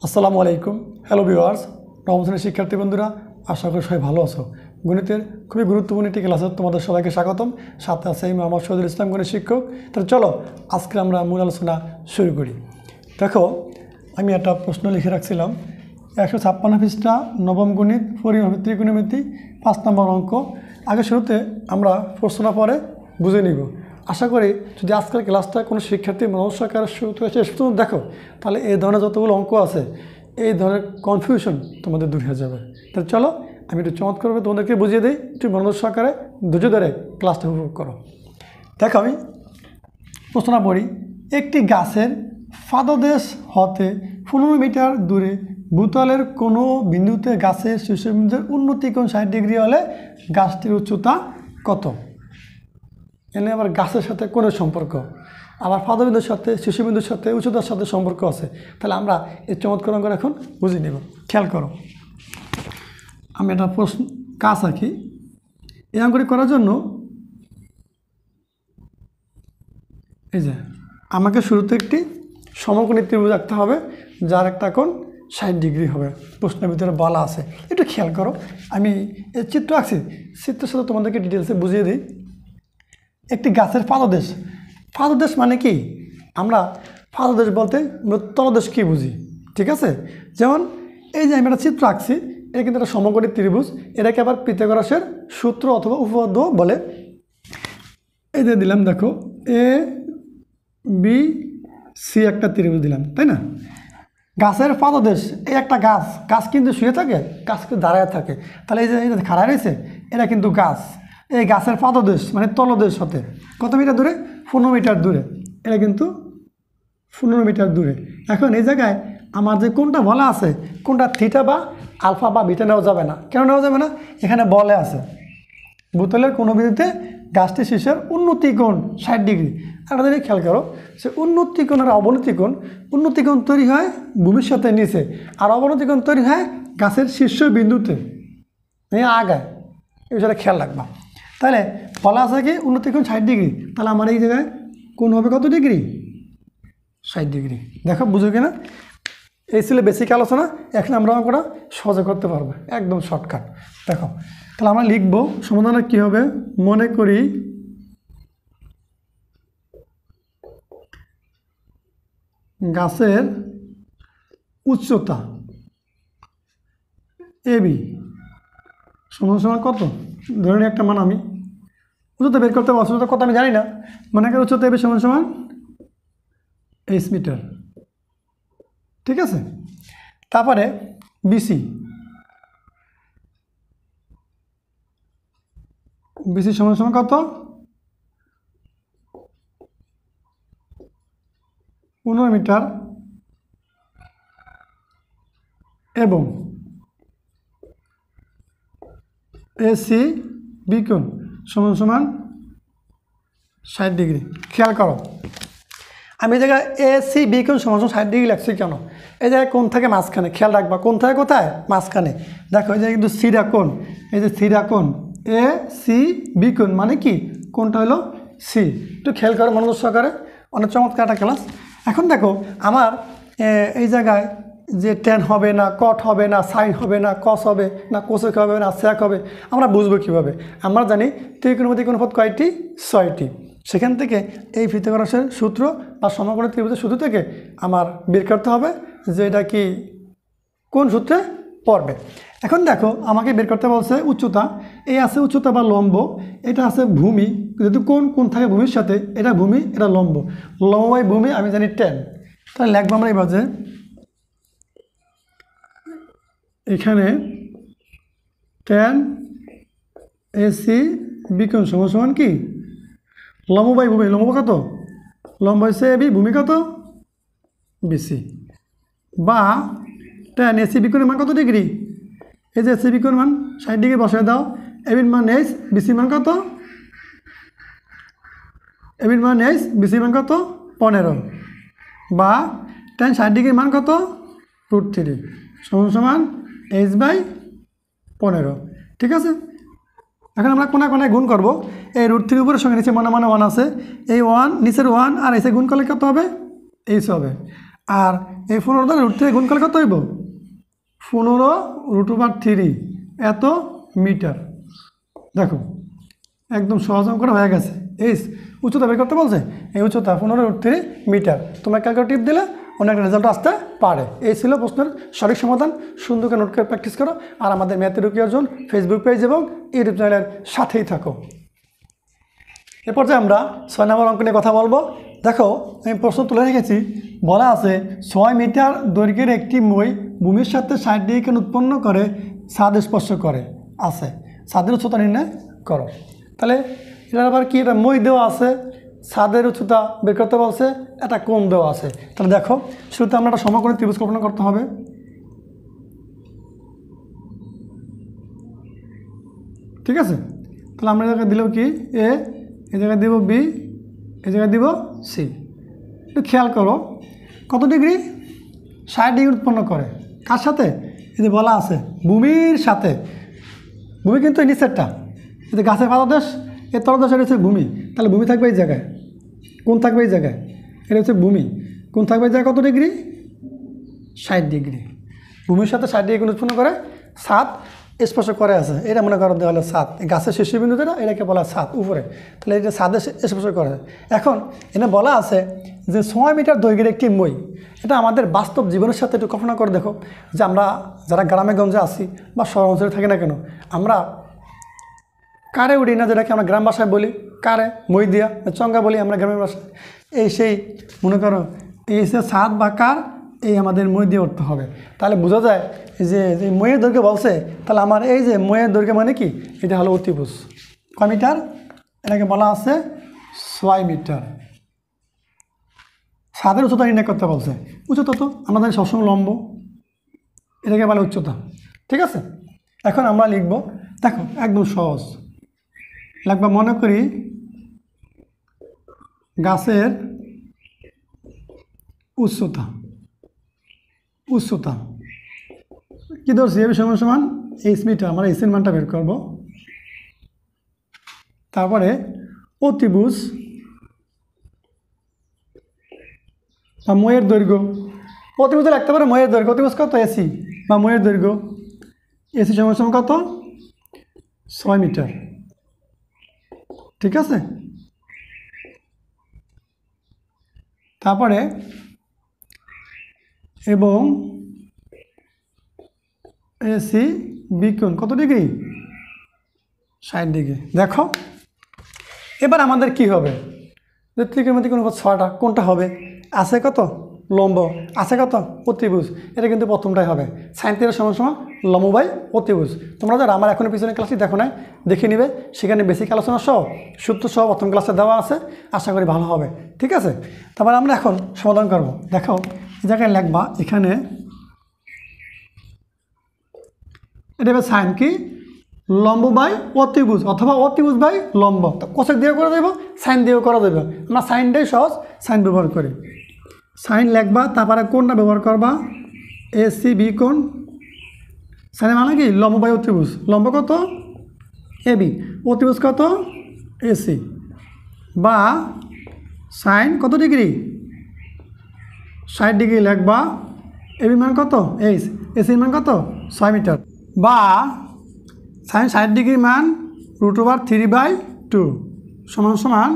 আসসালামু আলাইকুম। Hello viewers, নবম শ্রেণীর শিক্ষার্থী বন্ধুরা, আশা করি সবাই ভালো আছো। গণিতের খুবই গুরুত্বপূর্ণ একটি ক্লাসে তোমাদের সবাইকে স্বাগতম। সাথে আছে আমি মোহাম্মদ শহীদুল ইসলাম, গণিত শিক্ষক। তাহলে চলো আজকে আমরা মূল আলোচনা শুরু করি। দেখো, আমি একটা প্রশ্ন লিখে রাখছিলাম 156 পৃষ্ঠা, নবম গণিত, পরিমাপ, ত্রিকোণমিতি, 5 নম্বর অঙ্ক। আগে শুরুতে আমরা প্রশ্নটা পরে বুঝে নিব। আশা করি যদি আজকের ক্লাসটা কোনো শিক্ষার্থী মনোযোগ সহকারে শেষ পর্যন্ত দেখো, তাহলে এই ধরনের যতগুলো অঙ্ক আছে এই ধরনের কনফিউশন তোমাদের দূর হয়ে যাবে। তাহলে চলো আমি একটু চমৎকারভাবে তোমাদেরকে বুঝিয়ে দিই, একটু মনোযোগ সহকারে ধৈর্য ধরে ক্লাসটা উপভোগ করো। দেখো, আমি প্রশ্নটা পড়ি। একটি গাছের পাদদেশ হতে 15 মিটার দূরে ভূতলের কোনো বিন্দুতে গাছের শীর্ষবিন্দুর উন্নতি কোণ 60 ডিগ্রি হলে গাছটির উচ্চতা কত? এনে আবার গাছের সাথে কোনো সম্পর্ক, আবার পাদবিন্দুর সাথে শীর্ষবিন্দুর সাথে উচ্চতার সাথে সম্পর্ক আছে। তাহলে আমরা এই চমৎকার অঙ্ক এখন বুঝে নেব। খেয়াল করো, আমি একটা প্রশ্ন কাজ আঁকি। এই অঙ্কটি করার জন্য এই যে আমাকে শুরুতে একটি সমকোণী ত্রিভুজ আঁকতে হবে, যার একটা কোণ 60 ডিগ্রি হবে। প্রশ্নের ভিতরে বলা আছে, একটু খেয়াল করো। আমি এই চিত্র আঁকছি, চিত্রের সাথে তোমাদেরকে ডিটেলসে বুঝিয়ে দিই। একটি গাছের পাদদেশ, পাদদেশ মানে কি? আমরা পাদদেশ বলতে তলদেশ কি বুঝি, ঠিক আছে? যেমন এই যে আমি একটা চিত্র আঁকছি, এটা কিন্তু একটা সমকোণী ত্রিভুজ। এটাকে আবার পিথাগোরাসের সূত্র অথবা উপপাদ্য বলে। এই যে দিলাম, দেখো এ বি সি একটা ত্রিভুজ দিলাম, তাই না? গাছের পাদদেশ, এই একটা গাছ, গাছ কিন্তু শুয়ে থাকে, গাছ কিন্তু দাঁড়ায় থাকে। তাহলে এই যে খাড়া রয়েছে, এটা কিন্তু গাছ। এই গাছের পাদদেশ মানে তলদেশ হতে কত মিটার দূরে? 15 মিটার দূরে। এটা কিন্তু 15 মিটার দূরে। এখন এই জায়গায় আমার যে কোনটা বলা আছে, কোনটা থিটা বা আলফা বা বিটা নেওয়া যাবে না। কেন নেওয়া যাবে না? এখানে বলে আছে ভূতলের কোনো বিন্দুতে গাছটি শীর্ষের উন্নতি কোণ 60 ডিগ্রি। একটা জিনিস খেয়াল করো, সে উন্নতি কোণ আর অবনতি কোণ, উন্নতি কোণ তৈরি হয় ভূমির সাথে নিচে, আর অবনতি কোণ তৈরি হয় গাছের শীর্ষ বিন্দুতে, আগায়। এই বিষয়টা খেয়াল রাখবা। তাহলে বলা আছে কি উন্নতি কোণ 60 ডিগ্রি। তাহলে আমার এই জায়গায় কোণ হবে কত ডিগ্রি? 60 ডিগ্রি। দেখো, বুঝো কিনা? এই ছিল বেসিক আলোচনা। এখন আমরা অঙ্কটা সহজে করতে পারবো, একদম শর্টকাট। দেখো, তাহলে আমরা লিখবো সমাধানে কি হবে। মনে করি গাছের উচ্চতা এবি সমান সমান কত? ধরে নিই একটা মান, আমি উচ্চতা বের করতে পারবো। উচ্চতা কত আমি জানি না, মনে করি উচ্চতা এবি সমান সমান 8 মিটার, ঠিক আছে? তারপরে বিসি, বিসি সমান সমান কত? 15 মিটার, এবং এসি বিকোণ সমান সমান 60 ডিগ্রি। খেয়াল করো, আমি এই জায়গায় এসি বিকোণ সমান সমান 60 ডিগ্রি লাগছি কেন? এই জায়গায় কোণ থাকে মাঝখানে, খেয়াল রাখবা কোণ থাকে কোথায়? মাঝখানে। দেখো এই জায়গায় কিন্তু সিরা কোণ, এই যে সিরা কোণ এ সি বিকোণ মানে কি? কোণটা হলো সি। একটু খেয়াল করো মনোযোগ সহকারে, অনেক চমৎকার একটা ক্লাস। এখন দেখো আমার এই জায়গায় যে ট্যান হবে না, কট হবে না, সাইন হবে না, কস হবে না, কোসেক হবে না, সেক হবে, আমরা বুঝবো কীভাবে? আমরা জানি ত্রিকোণমিতিক অনুপাত কয়টি? 6টি। সেখান থেকে এই পিথাগোরাসের সূত্র বা সমকোণী ত্রিভুজের সূত্র থেকে আমার বের করতে হবে যে এটা কি কোন সূত্রে পড়বে। এখন দেখো আমাকে বের করতে বলছে উচ্চতা। এই আছে উচ্চতা বা লম্ব, এটা আছে ভূমি। যেহেতু কোন থাকে ভূমির সাথে, এটা ভূমি, এটা লম্ব। লম্ব বাই ভূমি আমি জানি 10। তাহলে লিখবো আমরা এবার যে এখানে tan এসি বিকোণ সমান সমান কি? লম্ব বাই ভূমি। লম্ব কত? লম্ব হচ্ছে এবি, ভূমি কত? বিসি। বা tan এসি বিকোণের মান কত ডিগ্রি? এই যে এসি বিকোণের মান 60 ডিগ্রি বসায় দাও। এবির মান এইচ, বিসির মান কত? এবির মান এইচ, বিসির মান কত? 15। বা tan 60 ডিগ্রির মান কত? √3 সমান সমান এইচ বাই 15, ঠিক আছে? এখন আমরা কোনায় কোনায় গুণ করব। এই √3 উপরের সঙ্গে নিচে মানে 1 আছে, এই 1 নিচের 1 আর এসে গুণ করলে কত হবে? এইচ হবে। আর এই 15 দ্বারা √3 গুণ করলে কত হইব? 15√3 এত মিটার। দেখো একদম সহজ অঙ্ক হয়ে গেছে। এই উচ্চতা বের করতে বলছে, এই উচ্চতা 15√3 মিটার। তোমরা ক্যালকুলেটর টিপ দিলে অনেক রেজাল্ট আসতে পারে। এই ছিল প্রশ্নের সঠিক সমাধান। সুন্দর করে নোট করে প্র্যাকটিস করো আর আমাদের ম্যাথে রুকি অর্জন ফেসবুক পেজ এবং ইউটিউব চ্যানেলের সাথেই থাকো। এরপর যে আমরা 6 নম্বর অঙ্ক নিয়ে কথা বলবো। দেখো আমি প্রশ্ন তুলে রেখেছি, বলা আছে 6 মিটার দৈর্ঘ্যের একটি মই ভূমির সাথে 60 ডিগ্রি কোণ উৎপন্ন করে ছাদ স্পর্শ করে আছে, ছাদের উচ্চতা নির্ণয় করো। তাহলে এটা আবার কি, এটা মই দেওয়া আছে, ছাদের উচ্চতা বের করতে বলছে, একটা কোণ দেওয়া আছে। তাহলে দেখো শুরুতে আমরা একটা সমকোণী ত্রিভুজ কল্পনা করতে হবে। ঠিক আছে, তাহলে আমরা জায়গায় দিলেও কি এ, এই জায়গায় দিব বি, এই জায়গায় দিব সি। একটু খেয়াল করো কত ডিগ্রি, 60 ডিগ্রি উৎপন্ন করে। কার সাথে? এই যে বলা আছে ভূমির সাথে। ভূমি কিন্তু এই নিচেরটা, এই যে গাছের পাদদেশ, এর তলদেশ এটা হচ্ছে ভূমি। তাহলে ভূমি থাকবে এই জায়গায়, কোণ থাকবে এই জায়গায়, এটা হচ্ছে ভূমি। কোণ থাকবে এই জায়গায় কত ডিগ্রি? 60 ডিগ্রি। ভূমির সাথে 60 ডিগ্রি কোণ উৎপন্ন করে ছাদ স্পর্শ করে আছে, এটা মনে করো দেওয়া হলো ছাদ। এই গাছের শীর্ষবিন্দু যেটা, এটাকে বলা ছাদ উপরে। তাহলে এটা ছাদে স্পর্শ করে। এখন এখানে বলা আছে যে 6 মিটার দৈর্ঘ্যের একটি মই। এটা আমাদের বাস্তব জীবনের সাথে একটু কল্পনা করে দেখো, যে আমরা যারা গ্রামে গঞ্জে আছি বা শহর অঞ্চলে থাকি না কেন, আমরা কারে উড়ি না, যেটাকে আমরা গ্রাম ভাষায় বলি কারে, মই দিয়া চঙ্গা বলি আমরা গ্রামের ভাষায়। এই সেই মনে করো এই সে ছাদ বা কার, এই আমাদের মই দিয়ে উঠতে হবে। তাহলে বোঝা যায় যে মইয়ের দৈর্ঘ্য বলছে, তাহলে আমার এই যে মইয়ের দৈর্ঘ্য মানে কি, এটা হলো অতিভুজ। কয় মিটার? এটাকে বলা আছে 6 মিটার। ছাদের উচ্চতা নির্ণয় করতে বলছে। উচ্চতা তো আমাদের সবসময় লম্ব, এটাকে বলে উচ্চতা। ঠিক আছে, এখন আমরা লিখব, দেখো একদম সহজ লাগবে। মনে করি গাছের উচ্চতা, উচ্চতা কি ধরছি, এর সমান সমান এইচ মিটার। আমরা এইচের মানটা বের করব। তারপরে অতিভুজ বা মইয়ের দৈর্ঘ্য, অতিভুজে লিখতে পারে মইয়ের দৈর্ঘ্য। অতিভুজ কত? এসি বা মইয়ের দৈর্ঘ্য, এসি সমান সমান কত? 6 মিটার। ঠিক আছে, তারপরে এবং এসি বিকোণ কত ডিগ্রি? 60 ডিগ্রি। দেখো এবার আমাদের কি হবে, যে ত্রিকোণের মধ্যে কোনো 6টা, কোনটা হবে? আছে কত? লম্ব। আছে কত? অতিভুজ। এটা কিন্তু প্রথমটাই হবে। sin θ সমান সমান লম্ব বাই অতিভুজ। তোমরা যারা আমার এখনো পিছনে ক্লাসটি দেখো না, দেখে নিবে, সেখানে বেসিক আলোচনা সহ সূত্র সহ প্রথম ক্লাসে দেওয়া আছে। আশা করি ভালো হবে। ঠিক আছে, তারপর আমরা এখন সমাধান করব। দেখো এই জায়গায় লিখবা, এখানে এটা হবে সাইন কি, লম্ব বাই অতিভুজ অথবা অতিভুজ বাই লম্ব। কোসেক দিয়েও করা যাবে, সাইন দিয়েও করা যাবে। আমরা সাইনটাই সহজ, সাইন ব্যবহার করি। সাইন লিখবা, তারপরে কোনটা ব্যবহার করবা? এসি বি কোণ। সাইন মানে কি? লম্ব বাই অতিভুজ। লম্ব কত? এবি। অতিভুজ কত? এসি। বা সাইন কত ডিগ্রি? 60 ডিগ্রি লিখবা। এবি মান কত? এইচ। এসির মান কত? 6 মিটার। বা সাইন 60 ডিগ্রি মান √3/2 সমান সমান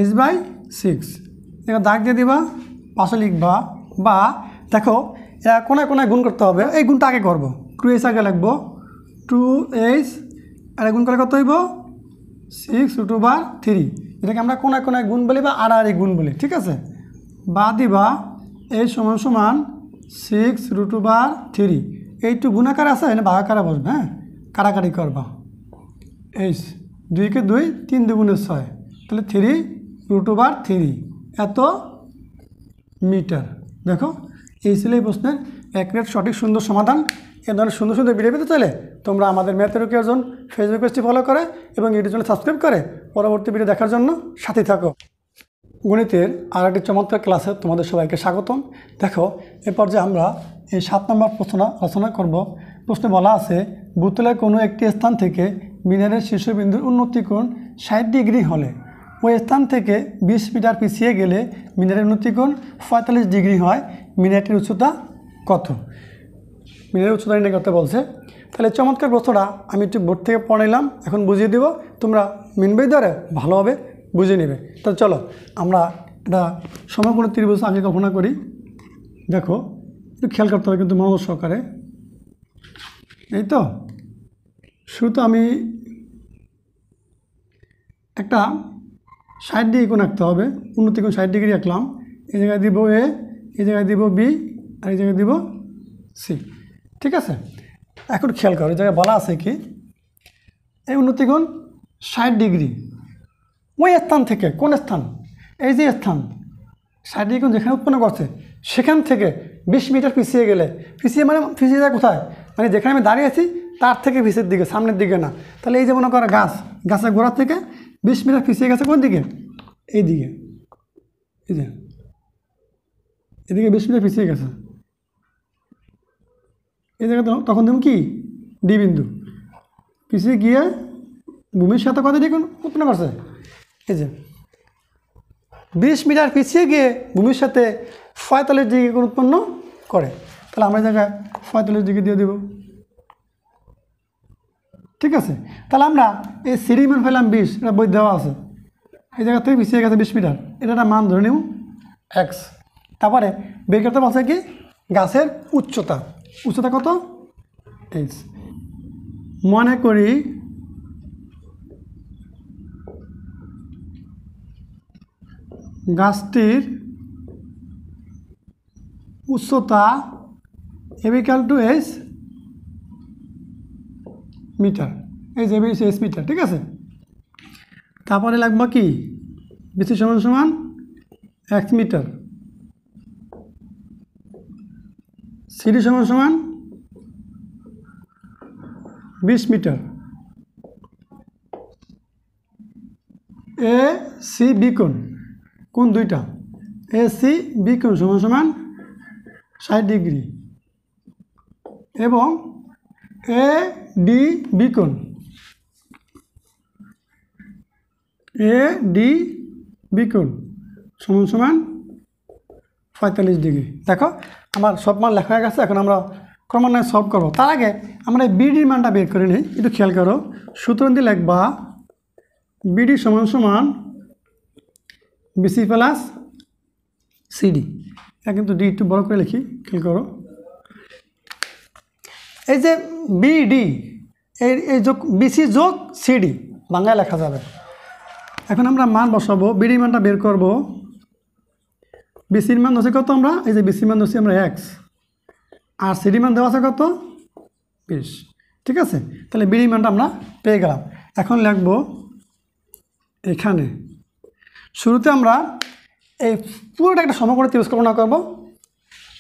h/6। এবার দাগ দিয়ে দিবা, পাশে লিখবা। বা দেখো এটা কোনায় কোনায় গুণ করতে হবে, এই গুণটা আগে করবো। 2h আগে লিখবো, 2h আর গুণ করলে কত হইব? 6√3। এটাকে আমরা কোনায় কোনায় গুণ বলি বা আড়াআড়ি গুণ বলি। ঠিক আছে, বা দিবা এই সমান সমান 6√3। এইটু গুণাকার আছে, এনে ভাগাকারে বসবে। হ্যাঁ, কাটাকাটি করবা। এই 2 কে 2, 3 2 6, তাহলে 3√3 এত মিটার। দেখো এই ছিল এই প্রশ্নের অ্যাকুরেট সঠিক সুন্দর সমাধান। এ ধরনের সুন্দর সুন্দর ভিডিও পেতে চাইলে তোমরা আমাদের ম্যাথের রুকি অর্জন ফেসবুক পেজটি ফলো করে এবং ইউটিউব চ্যানেল সাবস্ক্রাইব করে পরবর্তী ভিডিও দেখার জন্য সাথে থাকো। গণিতের আর একটি চমৎকার ক্লাসে তোমাদের সবাইকে স্বাগতম। দেখো এ পর্যায়ে আমরা এই 7 নম্বর প্রশ্ন আলোচনা করব। প্রশ্নে বলা আছে ভূতলের কোনো একটি স্থান থেকে মিনারের শীর্ষবিন্দুর উন্নতি কোণ 60 ডিগ্রি হলে ওই স্থান থেকে 20 মিটার পিছিয়ে গেলে মিনারের উন্নতিকোণ 45 ডিগ্রি হয়। মিনারটির উচ্চতা কত? মিনারের উচ্চতা নির্ণয় করতে বলছে। তাহলে চমৎকার প্রশ্নটা আমি একটু বোর্ড থেকে পড়াইলাম, এখন বুঝিয়ে দেব, তোমরা মিনবই দ্বারা ভালোভাবে বুঝে নেবে। তো চলো আমরা এটা সমকোণী ত্রিভুজ আগে কল্পনা করি। দেখো একটু খেয়াল করতে হবে কিন্তু মনোযোগ সহকারে। এই তো শুরুতে আমি একটা 60 ডিগ্রি কোণ আঁকতে হবে, উন্নতি কোণ 60 ডিগ্রি আঁকলাম। এই জায়গায় দিব এ, এই জায়গায় দিব বি, আর এই জায়গায় দিব সি। ঠিক আছে, এখন খেয়াল করো এই জায়গায় বলা আছে কি, এই উন্নতি কোণ 60 ডিগ্রি ওই স্থান থেকে, কোন স্থান? এই যে স্থান 60 ডিগ্রি কোণ যেখানে উৎপন্ন করছে সেখান থেকে 20 মিটার পিছিয়ে গেলে, পিছিয়ে মানে পিছিয়ে যায় কোথায়, মানে যেখানে আমি দাঁড়িয়ে আছি তার থেকে পিছের দিকে, সামনের দিকে না। তাহলে এই যে মনে করো গাছের গোড়া থেকে 20 মিটার পিছিয়ে গেছে কোন দিকে? এই দিকে, এই যে এদিকে 20 মিটার পিছিয়ে গেছে। এই জায়গায় তখন তুমি কি ডি বিন্দু পিছিয়ে গিয়ে ভূমির সাথে কত ডিগ্রি উৎপন্ন করছে? এই যে 20 মিটার পিছিয়ে গিয়ে ভূমির সাথে 45 ডিগ্রি কোণ উৎপন্ন করে। তাহলে আমরা এই জায়গায় 45 ডিগ্রি দিয়ে দেব। ঠিক আছে, তাহলে আমরা এই সিডি মান পেলাম 20, এটা বই দেওয়া আছে। এই জায়গা থেকে পিছিয়ে গেছে 20 মিটার, এটা একটা মান ধরে নিব এক্স। তারপরে বের করতে বলছে কি গাছের উচ্চতা, উচ্চতা কত? এক্স। মনে করি গাছটির উচ্চতা এবিকাল টু এস মিটার, এই যে এস মিটার। ঠিক আছে, তারপরে লাগবে কি বিসি সমান সমান এক্স মিটার, সিডি সমান সমান 20 মিটার, এ সি বি কোণ, কোণ দুইটা, এ সি বি কোণ সমান সমান 60 ডিগ্রি, এবং এ ডি বি কোণ, এ ডি বি কোণ সমান সমান 45 ডিগ্রি। দেখো আমার সব মান লেখা হয়ে গেছে, এখন আমরা ক্রমান্বয়ে সলভ করবো। তার আগে আমরা এই বিডির মানটা বের করে নিই, একটু খেয়াল করো। সূত্র দিয়ে লিখবা বিডি সমান সমান বিসি প্লাস সিডি। এটা কিন্তু ডি একটু বড় করে লিখি, খেয়াল করো। এই যে বিডি, এই যোগ বিসি যোগ সিডি বাংলায় লেখা যাবে। এখন আমরা মান বসাবো, বিডির মানটা বের করব। বিসির মান ধরছি কত আমরা, এই যে বিসির মান ধরছি আমরা এক্স, আর সিডি মান দেওয়া আছে কত 20। ঠিক আছে, তাহলে বিডির মানটা আমরা পেয়ে গেলাম। এখন লিখব এখানে শুরুতে আমরা এই পুরোটা একটা সমকোণী ত্রিভুজ কল্পনা করব।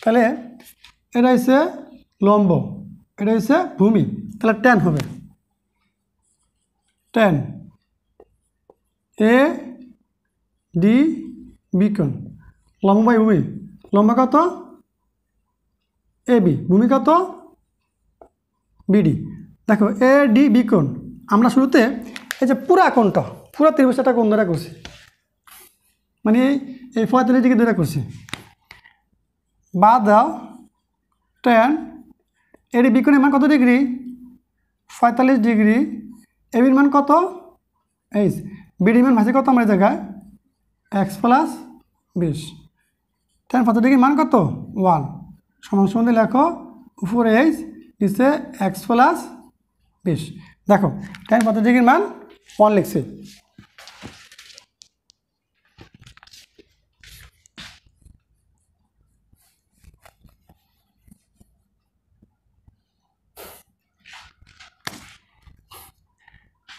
তাহলে এটা হচ্ছে লম্ব, এটা হচ্ছে ভূমি, তাহলে ট্যান হবে, ট্যান এ ডি বি কোণ, লম্ব বাই ভূমি, লম্ব কত এ বি, ভূমি কত বিডি। দেখো এ ডি বি কোণ, আমরা শুরুতে এই যে পুরা কোণটা, পুরা ত্রিভুজটা কোণ ধরে করছি, মানে এই 45 ডিগ্রি ধরে করছি। বাদ দাও ট্যান এডি বি কোণের মান কত ডিগ্রি 45 ডিগ্রি, এবির মান কত এইচ, বিডির মান ভাষে কত আমরা জায়গায় এক্স প্লাস 20, ট্যান 45 ডিগ্রি মান কত 1 সমান সমান লেখো উপরে এইচ নিচে এক্স প্লাস 20। দেখো ট্যান 45 ডিগ্রির মান 1 লিখছি।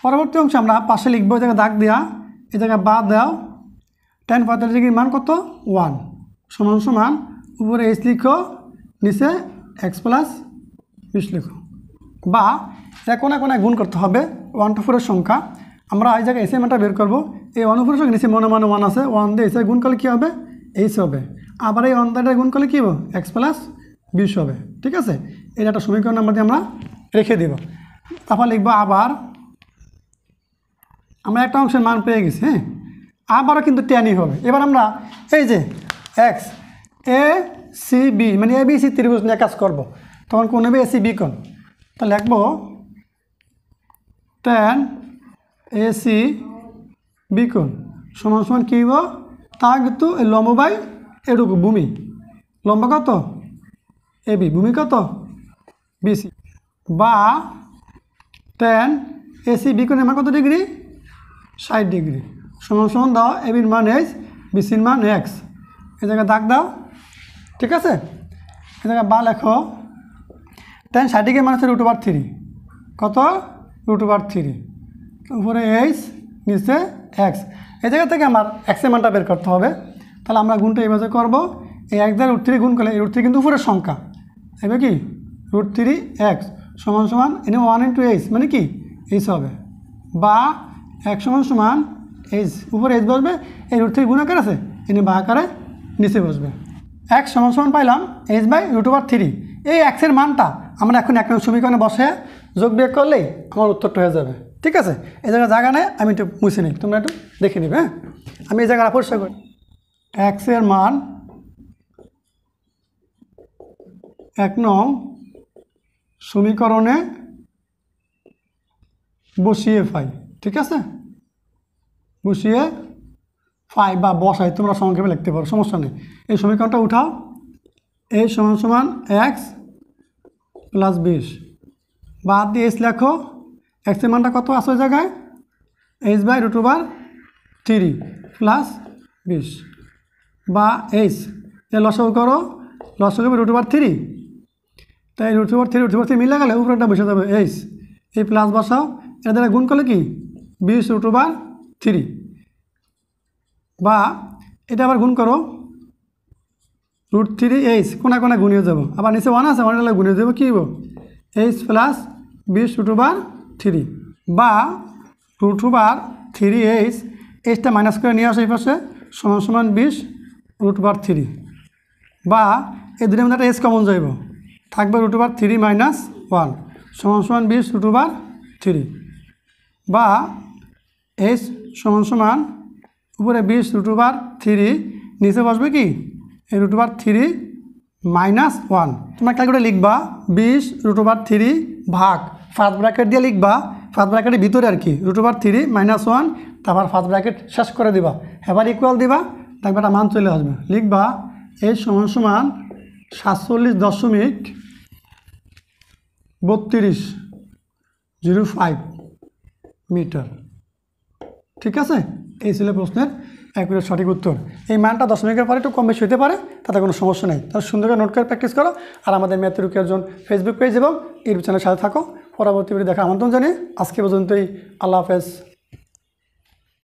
পরবর্তী অংশে আমরা পাশে লিখবো, এই জায়গায় দাগ দেওয়া, এই জায়গায় বাদ দাও, ট্যান 45 ডিগ্রির মান কত 1 সমান সমান উপরে এইচ লিখো নিচে এক্স প্লাস 20 লিখো, বা এটা কোনায় কোনায় গুণ করতে হবে 1 to 4 এর সংখ্যা। আমরা এই জায়গায় এসে মানটা বের করবো, এই 1 উপরের সঙ্গে নিচে মনে মনে 1 আছে, 1 দিয়ে এসে গুণ করলে কী হবে এইচ হবে, আবার এই 1 দ্বারা গুণ করলে কী হবে এক্স প্লাস 20 হবে। ঠিক আছে, এটা একটা সমীকরণ নাম্বার দিয়ে আমরা রেখে দেব। তারপর লিখবো আবার আমরা একটা অংশের মান পেয়ে গেছি, হ্যাঁ আবারও কিন্তু টেনই হবে। এবার আমরা এই যে এক্স এ সি বি মানে এ বি সি ত্রিভুজ নিয়ে কাজ করব, তখন কোন হবে এ সি বি কোণ। তা লিখব tan এ সি বি কোণ সমান সমান কী হইব, তা কিন্তু লম্ব বাই এটুকু ভূমি, লম্ব কত এ বি, ভূমি কত বিসি, বা tan এ সি বি কোণের মান কত ডিগ্রি 60 ডিগ্রি, সমান সমান দাও এ বির মান এইচ, বিসির মান এক্স, এই জায়গায় দাগ দাও। ঠিক আছে, এই জায়গায় বা লেখো tan 60 ডিগ্রি মানে হচ্ছে √3, কত √3, উপরে এইচ নিচে এক্স। এই জায়গা থেকে আমার এক্সের মানটা বের করতে হবে। তাহলে আমরা গুণটা এইভাবে করবো, এই এক দ্বারা √3 গুণ করলে এই √3 কিন্তু উপরের সংখ্যা, এবার কি √3x সমান সমান এনে 1 × এইচ মানে কি এইচ হবে, বা এক সমান সমান এইচ, উপরে এইচ বসবে, এই √3 গুণ আকার আছে এনে বা আকারে নিচে বসবে। x সমান সমান পাইলাম এইচ বাই √3। এই এক্সের মানটা আমরা এখন এক নং সমীকরণে বসে যোগ বিয়োগ করলেই আমার উত্তরটা হয়ে যাবে। ঠিক আছে, এই জায়গায় জায়গা নেই, আমি একটু মুছে নিই, তোমরা একটু দেখে নিবে। হ্যাঁ, আমি এই জায়গাটা পরিষ্কার করি। এক্সের মান এক নং সমীকরণে বসিয়ে পাই। ঠিক আছে, বসিয়ে পাই বা বসাই, তোমরা সংক্ষেপে লিখতে পারো, সমস্যা নেই। এই সমীকরণটা উঠাও, এই সমান সমান এক্স প্লাস 20, বাদ দিয়ে এইচ লেখো, এক্সের মানটা কত আছে ওই জায়গায় এইচ বাই √3 প্লাস 20, বা এইচ এ লসাগু করো, লসাগু হবে √3, তাই √3 মিলে গেলে উপরেটা বসে যাবে এইচ, এই প্লাস বসাও, এর দ্বারা গুণ করলে কি 20√3, বা এটা আবার গুণ করো √3h, কোনা কোনা গুণিয়ে যাব, আবার নিচে 1 আছে 1 গুণিয়ে যাব, কী হবো h প্লাস 20√3, বা √3h, এইচটা মাইনাস করে নিয়ে আসে এই পাশে, সমান সমান 20√3, বা এই দুটোর মধ্যে একটা h কমন যাইব, থাকবে √3 - 1 সমান সমান 20√3, বা h সমান সমান উপরে 20√3, নিচে বসবে কি এই √3 - 1। তোমরা ক্যালকুলেটর লিখবা 20√3 ভাগ ফার্স্ট ব্র্যাকেট দিয়ে লিখবা, ফার্স্ট ব্র্যাকেটের ভিতরে আর কি √3 - 1, তারপর ফার্স্ট ব্র্যাকেট শেষ করে দিবা, এবার ইকুয়াল দিবা, দেখবে একটা মান চলে আসবে, লিখবা এই সমান সমান 47.3205 মিটার। ঠিক আছে, এই ছিল প্রশ্নের একবারে সঠিক উত্তর। এই মানটা দশমিকের পরে একটু কম বেশি হতে পারে, তাতে কোনো সমস্যা নেই। তাহলে সুন্দর করে নোট করে প্র্যাকটিস করো, আর আমাদের ম্যাথ রুকিয়ার জন্য ফেসবুক পেজ এবং ইউটিউব চ্যানেলের সাথে থাকো। পরবর্তী ভিডিও দেখা আমন্ত্রণ জানিয়ে আজকে পর্যন্তই, আল্লাহ হাফেজ।